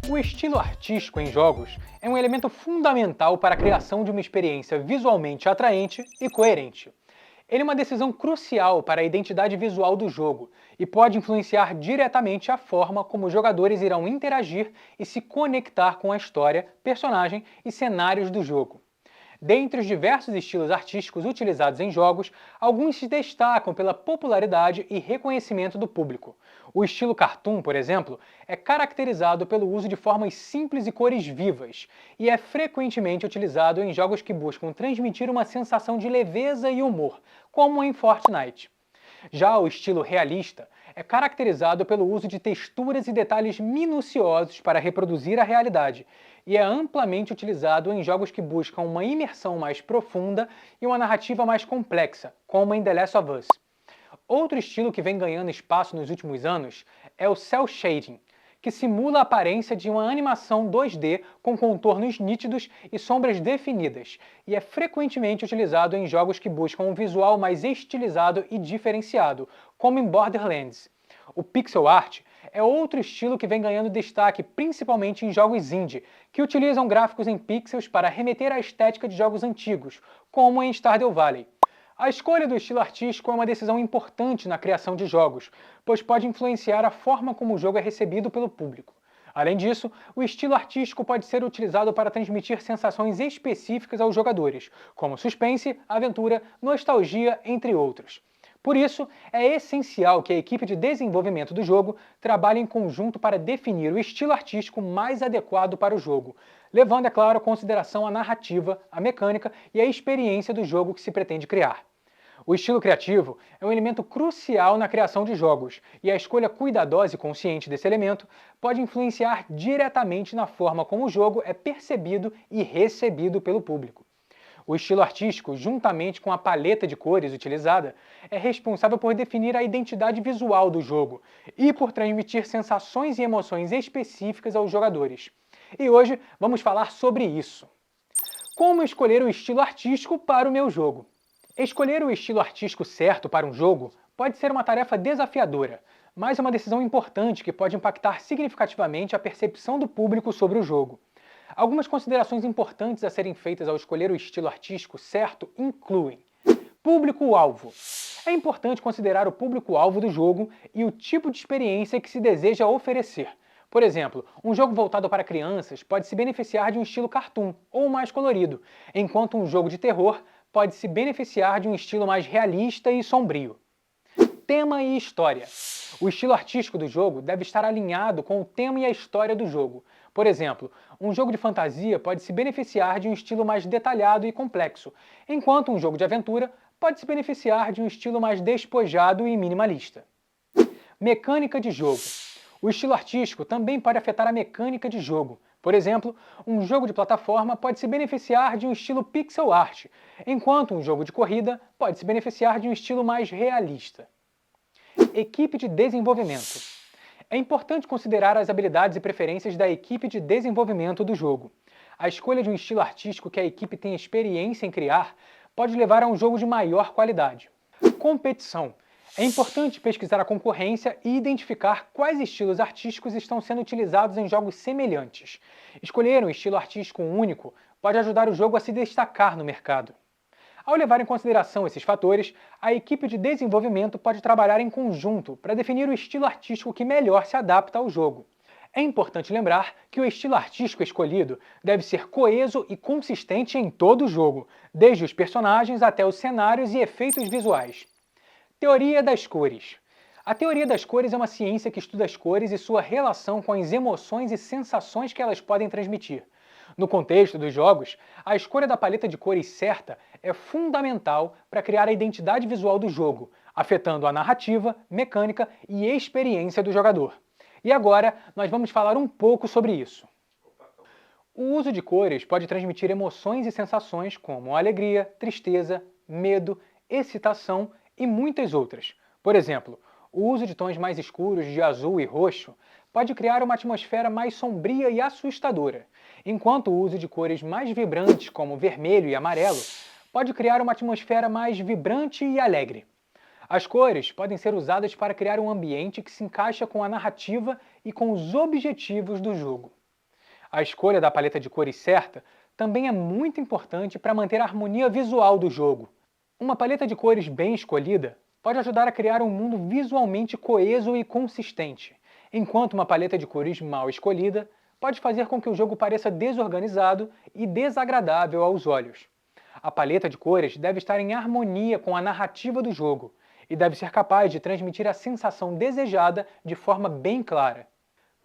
O estilo artístico em jogos é um elemento fundamental para a criação de uma experiência visualmente atraente e coerente. Ele é uma decisão crucial para a identidade visual do jogo e pode influenciar diretamente a forma como os jogadores irão interagir e se conectar com a história, personagem e cenários do jogo. Dentre os diversos estilos artísticos utilizados em jogos, alguns se destacam pela popularidade e reconhecimento do público. O estilo cartoon, por exemplo, é caracterizado pelo uso de formas simples e cores vivas, e é frequentemente utilizado em jogos que buscam transmitir uma sensação de leveza e humor, como em Fortnite. Já o estilo realista é caracterizado pelo uso de texturas e detalhes minuciosos para reproduzir a realidade, e é amplamente utilizado em jogos que buscam uma imersão mais profunda e uma narrativa mais complexa, como em The Last of Us. Outro estilo que vem ganhando espaço nos últimos anos é o cel shading, que simula a aparência de uma animação 2D com contornos nítidos e sombras definidas, e é frequentemente utilizado em jogos que buscam um visual mais estilizado e diferenciado, como em Borderlands. O pixel art é outro estilo que vem ganhando destaque principalmente em jogos indie, que utilizam gráficos em pixels para remeter à estética de jogos antigos, como em Stardew Valley. A escolha do estilo artístico é uma decisão importante na criação de jogos, pois pode influenciar a forma como o jogo é recebido pelo público. Além disso, o estilo artístico pode ser utilizado para transmitir sensações específicas aos jogadores, como suspense, aventura, nostalgia, entre outros. Por isso, é essencial que a equipe de desenvolvimento do jogo trabalhe em conjunto para definir o estilo artístico mais adequado para o jogo, levando, é claro, em consideração a narrativa, a mecânica e a experiência do jogo que se pretende criar. O estilo criativo é um elemento crucial na criação de jogos, e a escolha cuidadosa e consciente desse elemento pode influenciar diretamente na forma como o jogo é percebido e recebido pelo público. O estilo artístico, juntamente com a paleta de cores utilizada, é responsável por definir a identidade visual do jogo e por transmitir sensações e emoções específicas aos jogadores. E hoje vamos falar sobre isso. Como escolher o estilo artístico para o meu jogo? Escolher o estilo artístico certo para um jogo pode ser uma tarefa desafiadora, mas é uma decisão importante que pode impactar significativamente a percepção do público sobre o jogo. Algumas considerações importantes a serem feitas ao escolher o estilo artístico certo incluem: público-alvo. É importante considerar o público-alvo do jogo e o tipo de experiência que se deseja oferecer. Por exemplo, um jogo voltado para crianças pode se beneficiar de um estilo cartoon ou mais colorido, enquanto um jogo de terror pode se beneficiar de um estilo mais realista e sombrio. Tema e história. O estilo artístico do jogo deve estar alinhado com o tema e a história do jogo. Por exemplo, um jogo de fantasia pode se beneficiar de um estilo mais detalhado e complexo, enquanto um jogo de aventura pode se beneficiar de um estilo mais despojado e minimalista. Mecânica de jogo. O estilo artístico também pode afetar a mecânica de jogo. Por exemplo, um jogo de plataforma pode se beneficiar de um estilo pixel art, enquanto um jogo de corrida pode se beneficiar de um estilo mais realista. Equipe de desenvolvimento. É importante considerar as habilidades e preferências da equipe de desenvolvimento do jogo. A escolha de um estilo artístico que a equipe tem experiência em criar pode levar a um jogo de maior qualidade. Competição. É importante pesquisar a concorrência e identificar quais estilos artísticos estão sendo utilizados em jogos semelhantes. Escolher um estilo artístico único pode ajudar o jogo a se destacar no mercado. Ao levar em consideração esses fatores, a equipe de desenvolvimento pode trabalhar em conjunto para definir o estilo artístico que melhor se adapta ao jogo. É importante lembrar que o estilo artístico escolhido deve ser coeso e consistente em todo o jogo, desde os personagens até os cenários e efeitos visuais. Teoria das cores. A teoria das cores é uma ciência que estuda as cores e sua relação com as emoções e sensações que elas podem transmitir. No contexto dos jogos, a escolha da paleta de cores certa é fundamental para criar a identidade visual do jogo, afetando a narrativa, mecânica e experiência do jogador. E agora, nós vamos falar um pouco sobre isso. O uso de cores pode transmitir emoções e sensações como alegria, tristeza, medo, excitação e muitas outras. Por exemplo, o uso de tons mais escuros de azul e roxo pode criar uma atmosfera mais sombria e assustadora, enquanto o uso de cores mais vibrantes, como vermelho e amarelo, pode criar uma atmosfera mais vibrante e alegre. As cores podem ser usadas para criar um ambiente que se encaixa com a narrativa e com os objetivos do jogo. A escolha da paleta de cores certa também é muito importante para manter a harmonia visual do jogo. Uma paleta de cores bem escolhida pode ajudar a criar um mundo visualmente coeso e consistente, enquanto uma paleta de cores mal escolhida pode fazer com que o jogo pareça desorganizado e desagradável aos olhos. A paleta de cores deve estar em harmonia com a narrativa do jogo e deve ser capaz de transmitir a sensação desejada de forma bem clara.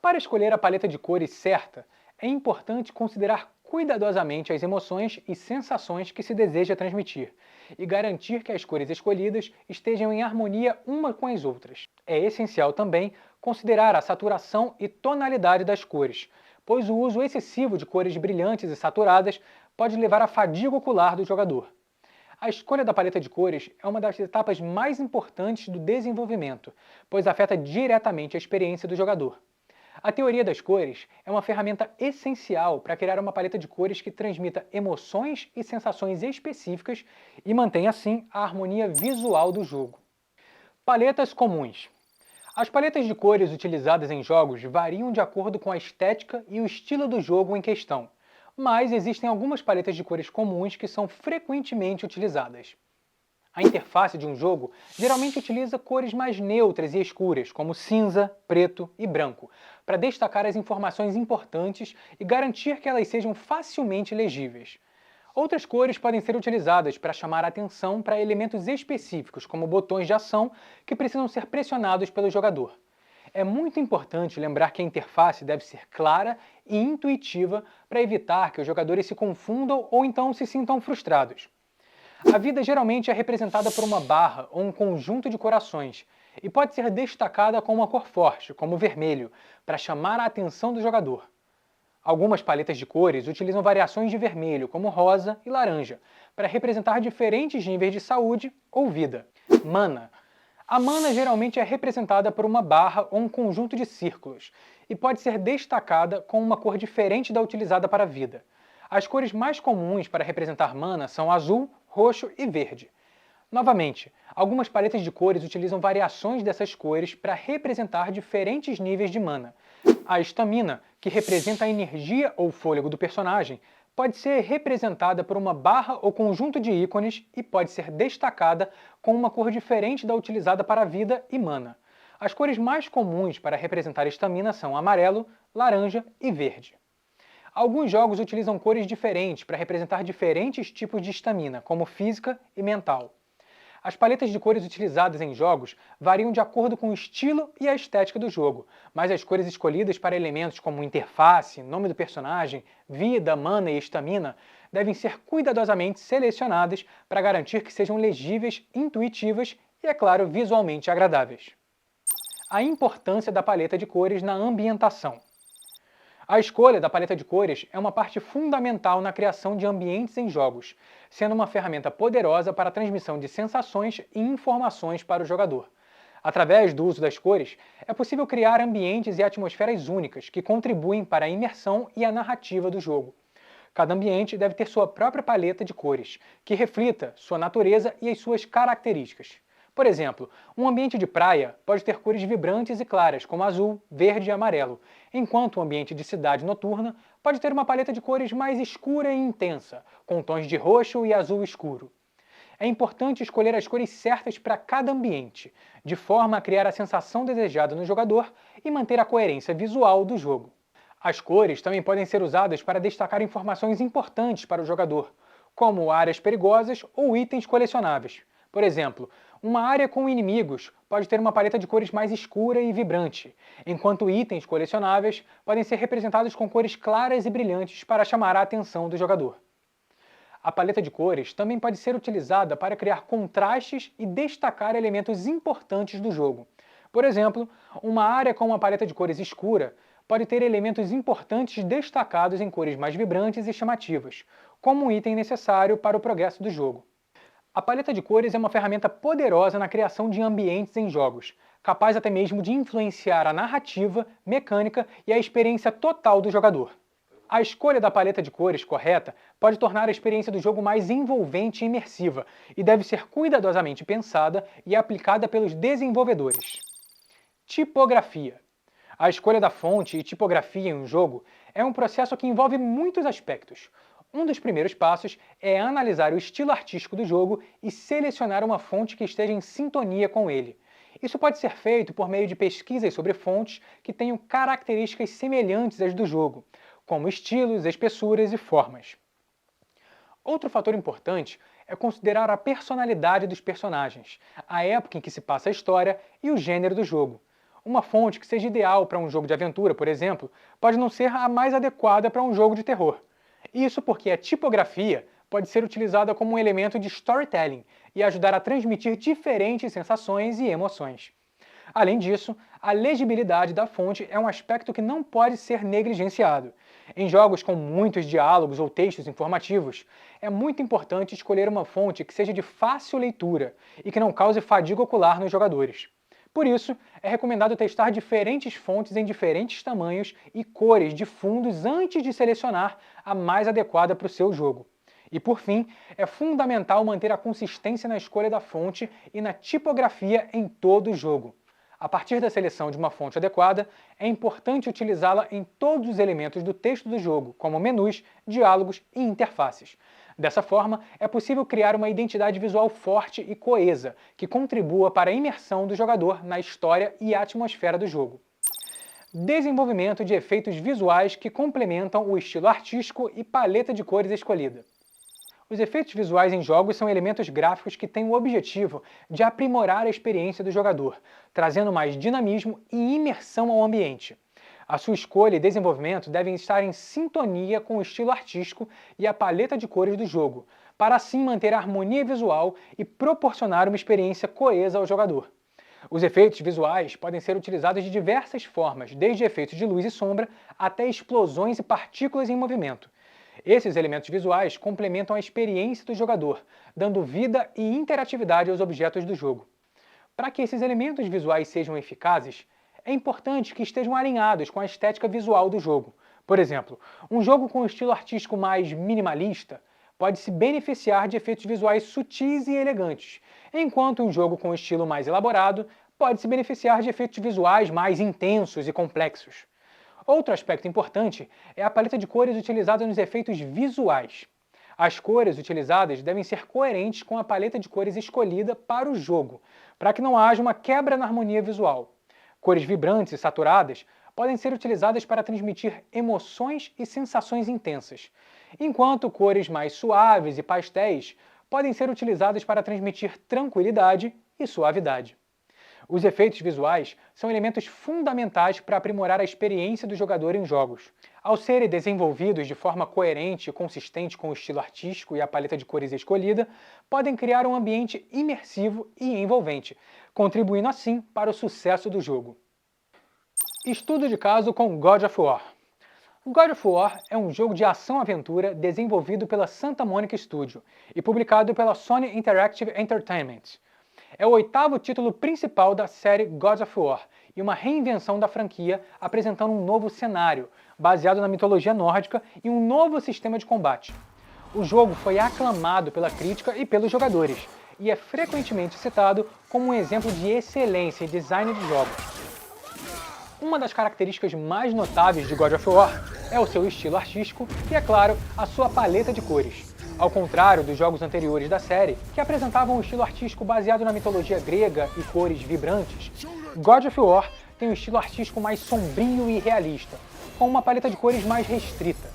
Para escolher a paleta de cores certa, é importante considerar cuidadosamente as emoções e sensações que se deseja transmitir e garantir que as cores escolhidas estejam em harmonia uma com as outras. É essencial também considerar a saturação e tonalidade das cores, pois o uso excessivo de cores brilhantes e saturadas pode levar à fadiga ocular do jogador. A escolha da paleta de cores é uma das etapas mais importantes do desenvolvimento, pois afeta diretamente a experiência do jogador. A teoria das cores é uma ferramenta essencial para criar uma paleta de cores que transmita emoções e sensações específicas e mantenha assim a harmonia visual do jogo. Paletas comuns. As paletas de cores utilizadas em jogos variam de acordo com a estética e o estilo do jogo em questão, mas existem algumas paletas de cores comuns que são frequentemente utilizadas. A interface de um jogo geralmente utiliza cores mais neutras e escuras, como cinza, preto e branco, para destacar as informações importantes e garantir que elas sejam facilmente legíveis. Outras cores podem ser utilizadas para chamar a atenção para elementos específicos, como botões de ação que precisam ser pressionados pelo jogador. É muito importante lembrar que a interface deve ser clara e intuitiva para evitar que os jogadores se confundam ou então se sintam frustrados. A vida geralmente é representada por uma barra ou um conjunto de corações e pode ser destacada com uma cor forte, como o vermelho, para chamar a atenção do jogador. Algumas paletas de cores utilizam variações de vermelho, como rosa e laranja, para representar diferentes níveis de saúde ou vida. Mana. A mana geralmente é representada por uma barra ou um conjunto de círculos e pode ser destacada com uma cor diferente da utilizada para a vida. As cores mais comuns para representar mana são azul, roxo e verde. Novamente, algumas paletas de cores utilizam variações dessas cores para representar diferentes níveis de mana. A estamina, que representa a energia ou fôlego do personagem, pode ser representada por uma barra ou conjunto de ícones e pode ser destacada com uma cor diferente da utilizada para a vida e mana. As cores mais comuns para representar estamina são amarelo, laranja e verde. Alguns jogos utilizam cores diferentes para representar diferentes tipos de estamina, como física e mental. As paletas de cores utilizadas em jogos variam de acordo com o estilo e a estética do jogo, mas as cores escolhidas para elementos como interface, nome do personagem, vida, mana e estamina devem ser cuidadosamente selecionadas para garantir que sejam legíveis, intuitivas e, é claro, visualmente agradáveis. A importância da paleta de cores na ambientação. A escolha da paleta de cores é uma parte fundamental na criação de ambientes em jogos, sendo uma ferramenta poderosa para a transmissão de sensações e informações para o jogador. Através do uso das cores, é possível criar ambientes e atmosferas únicas que contribuem para a imersão e a narrativa do jogo. Cada ambiente deve ter sua própria paleta de cores, que reflita sua natureza e as suas características. Por exemplo, um ambiente de praia pode ter cores vibrantes e claras, como azul, verde e amarelo, enquanto um ambiente de cidade noturna pode ter uma paleta de cores mais escura e intensa, com tons de roxo e azul escuro. É importante escolher as cores certas para cada ambiente, de forma a criar a sensação desejada no jogador e manter a coerência visual do jogo. As cores também podem ser usadas para destacar informações importantes para o jogador, como áreas perigosas ou itens colecionáveis. Por exemplo, uma área com inimigos pode ter uma paleta de cores mais escura e vibrante, enquanto itens colecionáveis podem ser representados com cores claras e brilhantes para chamar a atenção do jogador. A paleta de cores também pode ser utilizada para criar contrastes e destacar elementos importantes do jogo. Por exemplo, uma área com uma paleta de cores escura pode ter elementos importantes destacados em cores mais vibrantes e chamativas, como um item necessário para o progresso do jogo. A paleta de cores é uma ferramenta poderosa na criação de ambientes em jogos, capaz até mesmo de influenciar a narrativa, mecânica e a experiência total do jogador. A escolha da paleta de cores correta pode tornar a experiência do jogo mais envolvente e imersiva, e deve ser cuidadosamente pensada e aplicada pelos desenvolvedores. Tipografia. A escolha da fonte e tipografia em um jogo é um processo que envolve muitos aspectos. Um dos primeiros passos é analisar o estilo artístico do jogo e selecionar uma fonte que esteja em sintonia com ele. Isso pode ser feito por meio de pesquisas sobre fontes que tenham características semelhantes às do jogo, como estilos, espessuras e formas. Outro fator importante é considerar a personalidade dos personagens, a época em que se passa a história e o gênero do jogo. Uma fonte que seja ideal para um jogo de aventura, por exemplo, pode não ser a mais adequada para um jogo de terror. Isso porque a tipografia pode ser utilizada como um elemento de storytelling e ajudar a transmitir diferentes sensações e emoções. Além disso, a legibilidade da fonte é um aspecto que não pode ser negligenciado. Em jogos com muitos diálogos ou textos informativos, é muito importante escolher uma fonte que seja de fácil leitura e que não cause fadiga ocular nos jogadores. Por isso, é recomendado testar diferentes fontes em diferentes tamanhos e cores de fundos antes de selecionar a mais adequada para o seu jogo. E por fim, é fundamental manter a consistência na escolha da fonte e na tipografia em todo o jogo. A partir da seleção de uma fonte adequada, é importante utilizá-la em todos os elementos do texto do jogo, como menus, diálogos e interfaces. Dessa forma, é possível criar uma identidade visual forte e coesa, que contribua para a imersão do jogador na história e atmosfera do jogo. Desenvolvimento de efeitos visuais que complementam o estilo artístico e paleta de cores escolhida. Os efeitos visuais em jogos são elementos gráficos que têm o objetivo de aprimorar a experiência do jogador, trazendo mais dinamismo e imersão ao ambiente. A sua escolha e desenvolvimento devem estar em sintonia com o estilo artístico e a paleta de cores do jogo, para assim manter a harmonia visual e proporcionar uma experiência coesa ao jogador. Os efeitos visuais podem ser utilizados de diversas formas, desde efeitos de luz e sombra até explosões e partículas em movimento. Esses elementos visuais complementam a experiência do jogador, dando vida e interatividade aos objetos do jogo. Para que esses elementos visuais sejam eficazes, é importante que estejam alinhados com a estética visual do jogo. Por exemplo, um jogo com um estilo artístico mais minimalista pode se beneficiar de efeitos visuais sutis e elegantes, enquanto um jogo com um estilo mais elaborado pode se beneficiar de efeitos visuais mais intensos e complexos. Outro aspecto importante é a paleta de cores utilizada nos efeitos visuais. As cores utilizadas devem ser coerentes com a paleta de cores escolhida para o jogo, para que não haja uma quebra na harmonia visual. Cores vibrantes e saturadas podem ser utilizadas para transmitir emoções e sensações intensas, enquanto cores mais suaves e pastéis podem ser utilizadas para transmitir tranquilidade e suavidade. Os efeitos visuais são elementos fundamentais para aprimorar a experiência do jogador em jogos. Ao serem desenvolvidos de forma coerente e consistente com o estilo artístico e a paleta de cores escolhida, podem criar um ambiente imersivo e envolvente, contribuindo assim para o sucesso do jogo. Estudo de caso com God of War. God of War é um jogo de ação-aventura desenvolvido pela Santa Monica Studio e publicado pela Sony Interactive Entertainment. É o 8º título principal da série God of War e uma reinvenção da franquia apresentando um novo cenário, baseado na mitologia nórdica e um novo sistema de combate. O jogo foi aclamado pela crítica e pelos jogadores e é frequentemente citado como um exemplo de excelência em design de jogos. Uma das características mais notáveis de God of War é o seu estilo artístico e, é claro, a sua paleta de cores. Ao contrário dos jogos anteriores da série, que apresentavam um estilo artístico baseado na mitologia grega e cores vibrantes, God of War tem um estilo artístico mais sombrio e realista, com uma paleta de cores mais restrita.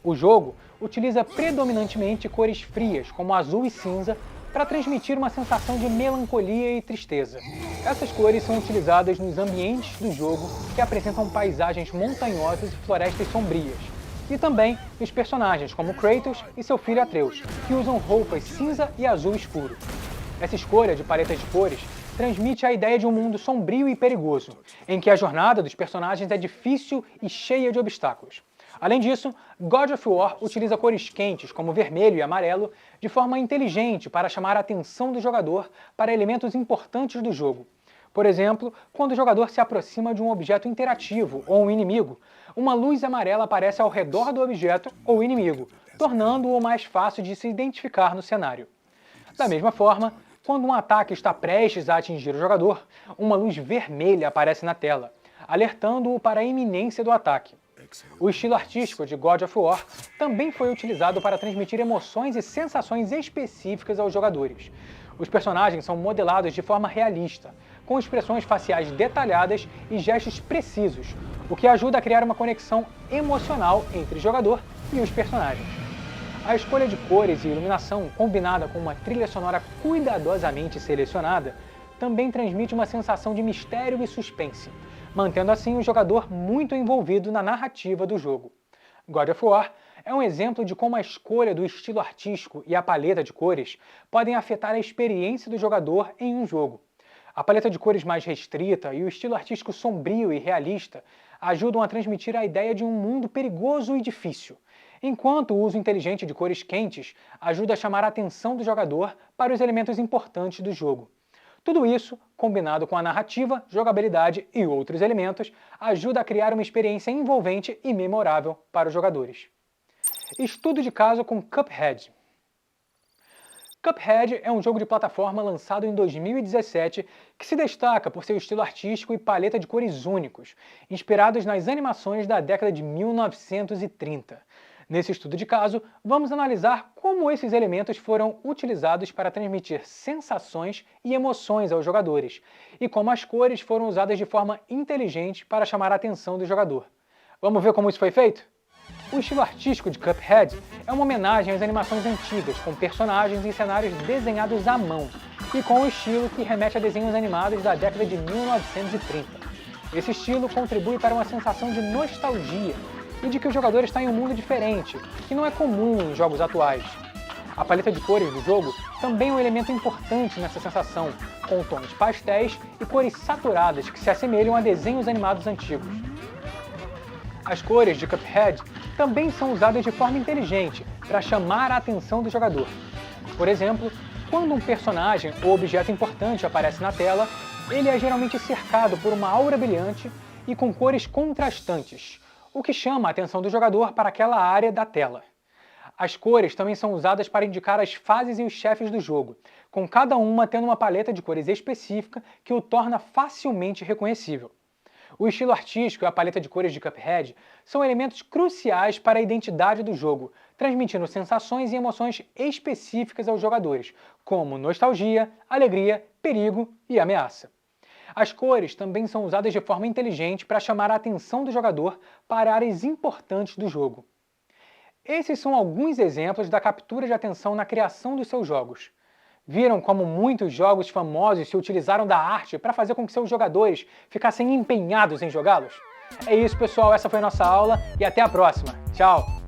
O jogo utiliza predominantemente cores frias, como azul e cinza, para transmitir uma sensação de melancolia e tristeza. Essas cores são utilizadas nos ambientes do jogo que apresentam paisagens montanhosas e florestas sombrias, e também nos personagens como Kratos e seu filho Atreus, que usam roupas cinza e azul escuro. Essa escolha de paletas de cores transmite a ideia de um mundo sombrio e perigoso, em que a jornada dos personagens é difícil e cheia de obstáculos. Além disso, God of War utiliza cores quentes, como vermelho e amarelo, de forma inteligente para chamar a atenção do jogador para elementos importantes do jogo. Por exemplo, quando o jogador se aproxima de um objeto interativo ou um inimigo, uma luz amarela aparece ao redor do objeto ou inimigo, tornando-o mais fácil de se identificar no cenário. Da mesma forma, quando um ataque está prestes a atingir o jogador, uma luz vermelha aparece na tela, alertando-o para a iminência do ataque. O estilo artístico de God of War também foi utilizado para transmitir emoções e sensações específicas aos jogadores. Os personagens são modelados de forma realista, com expressões faciais detalhadas e gestos precisos, o que ajuda a criar uma conexão emocional entre o jogador e os personagens. A escolha de cores e iluminação, combinada com uma trilha sonora cuidadosamente selecionada, também transmite uma sensação de mistério e suspense, mantendo assim o jogador muito envolvido na narrativa do jogo. God of War é um exemplo de como a escolha do estilo artístico e a paleta de cores podem afetar a experiência do jogador em um jogo. A paleta de cores mais restrita e o estilo artístico sombrio e realista ajudam a transmitir a ideia de um mundo perigoso e difícil, enquanto o uso inteligente de cores quentes ajuda a chamar a atenção do jogador para os elementos importantes do jogo. Tudo isso, combinado com a narrativa, jogabilidade e outros elementos, ajuda a criar uma experiência envolvente e memorável para os jogadores. Estudo de caso com Cuphead. Cuphead é um jogo de plataforma lançado em 2017 que se destaca por seu estilo artístico e paleta de cores únicos, inspirados nas animações da década de 1930. Nesse estudo de caso, vamos analisar como esses elementos foram utilizados para transmitir sensações e emoções aos jogadores, e como as cores foram usadas de forma inteligente para chamar a atenção do jogador. Vamos ver como isso foi feito? O estilo artístico de Cuphead é uma homenagem às animações antigas, com personagens e cenários desenhados à mão, e com o estilo que remete a desenhos animados da década de 1930. Esse estilo contribui para uma sensação de nostalgia, e de que o jogador está em um mundo diferente, que não é comum em jogos atuais. A paleta de cores do jogo também é um elemento importante nessa sensação, com tons pastéis e cores saturadas que se assemelham a desenhos animados antigos. As cores de Cuphead também são usadas de forma inteligente para chamar a atenção do jogador. Por exemplo, quando um personagem ou objeto importante aparece na tela, ele é geralmente cercado por uma aura brilhante e com cores contrastantes, o que chama a atenção do jogador para aquela área da tela. As cores também são usadas para indicar as fases e os chefes do jogo, com cada uma tendo uma paleta de cores específica que o torna facilmente reconhecível. O estilo artístico e a paleta de cores de Cuphead são elementos cruciais para a identidade do jogo, transmitindo sensações e emoções específicas aos jogadores, como nostalgia, alegria, perigo e ameaça. As cores também são usadas de forma inteligente para chamar a atenção do jogador para áreas importantes do jogo. Esses são alguns exemplos da captura de atenção na criação dos seus jogos. Viram como muitos jogos famosos se utilizaram da arte para fazer com que seus jogadores ficassem empenhados em jogá-los? É isso, pessoal, essa foi a nossa aula e até a próxima. Tchau!